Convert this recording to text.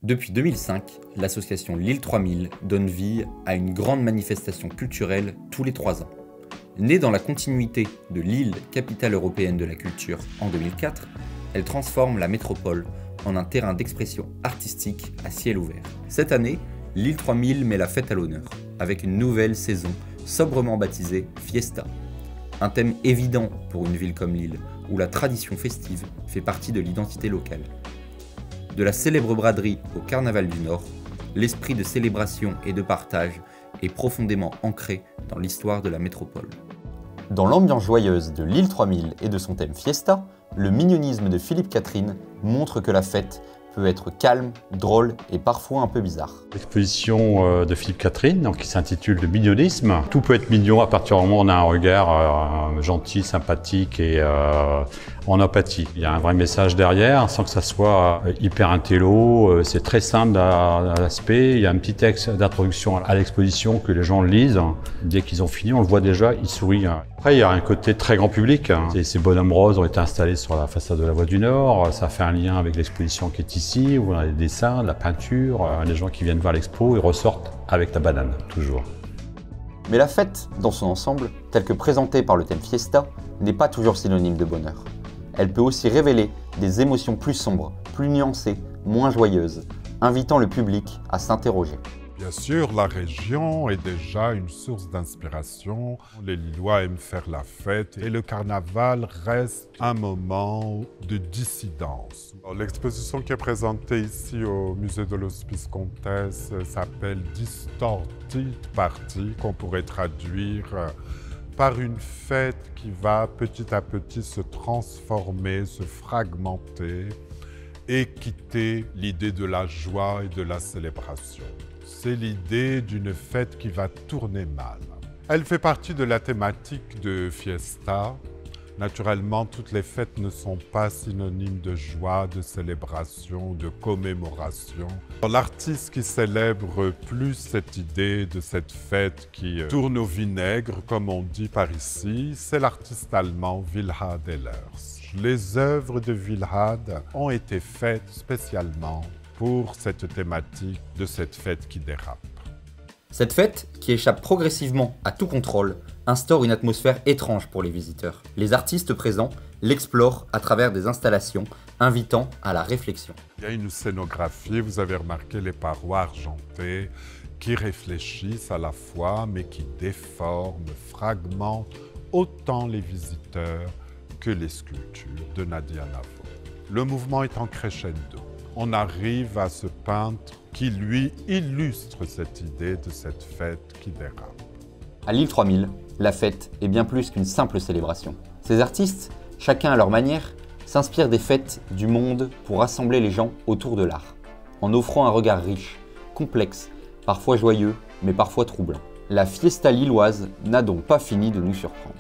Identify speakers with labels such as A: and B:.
A: Depuis 2005, l'association Lille 3000 donne vie à une grande manifestation culturelle tous les 3 ans. Née dans la continuité de Lille, capitale européenne de la culture, en 2004, elle transforme la métropole en un terrain d'expression artistique à ciel ouvert. Cette année, Lille 3000 met la fête à l'honneur, avec une nouvelle saison sobrement baptisée Fiesta. Un thème évident pour une ville comme Lille, où la tradition festive fait partie de l'identité locale. De la célèbre braderie au Carnaval du Nord, l'esprit de célébration et de partage est profondément ancré dans l'histoire de la métropole. Dans l'ambiance joyeuse de Lille 3000 et de son thème Fiesta, le mignonisme de Philippe Catherine montre que la fête peut être calme, drôle et parfois un peu bizarre.
B: L'exposition de Philippe Catherine, qui s'intitule Le mignonisme. Tout peut être mignon à partir du moment où on a un regard gentil, sympathique et en empathie. Il y a un vrai message derrière, sans que ça soit hyper intello. C'est très simple à l'aspect. Il y a un petit texte d'introduction à l'exposition que les gens lisent. Dès qu'ils ont fini, on le voit déjà, ils sourient. Après, il y a un côté très grand public. Ces bonhommes roses ont été installés sur la façade de la Voie du Nord. Ça fait un lien avec l'exposition qui est ici, où on a des dessins, de la peinture. Les gens qui viennent voir l'expo, ils ressortent avec la banane, toujours.
A: Mais la fête, dans son ensemble, telle que présentée par le thème Fiesta, n'est pas toujours synonyme de bonheur. Elle peut aussi révéler des émotions plus sombres, plus nuancées, moins joyeuses, invitant le public à s'interroger.
C: Bien sûr, la région est déjà une source d'inspiration. Les Lillois aiment faire la fête et le carnaval reste un moment de dissidence. L'exposition qui est présentée ici au musée de l'Hospice Comtesse s'appelle Distorted Party, qu'on pourrait traduire par une fête qui va petit à petit se transformer, se fragmenter et quitter l'idée de la joie et de la célébration. C'est l'idée d'une fête qui va tourner mal. Elle fait partie de la thématique de Fiesta. Naturellement, toutes les fêtes ne sont pas synonymes de joie, de célébration, de commémoration. L'artiste qui célèbre plus cette idée de cette fête qui tourne au vinaigre, comme on dit par ici, c'est l'artiste allemand Wilhard Ehlers. Les œuvres de Wilhard ont été faites spécialement pour cette thématique de cette fête qui dérape.
A: Cette fête, qui échappe progressivement à tout contrôle, instaure une atmosphère étrange pour les visiteurs. Les artistes présents l'explorent à travers des installations invitant à la réflexion.
C: Il y a une scénographie, vous avez remarqué les parois argentées qui réfléchissent à la fois, mais qui déforment, fragmentent autant les visiteurs que les sculptures de Nadia Navo. Le mouvement est en crescendo. On arrive à ce peintre qui, lui, illustre cette idée de cette fête qui dérape.
A: À Lille 3000, la fête est bien plus qu'une simple célébration. Ces artistes, chacun à leur manière, s'inspirent des fêtes du monde pour rassembler les gens autour de l'art, en offrant un regard riche, complexe, parfois joyeux, mais parfois troublant. La fiesta lilloise n'a donc pas fini de nous surprendre.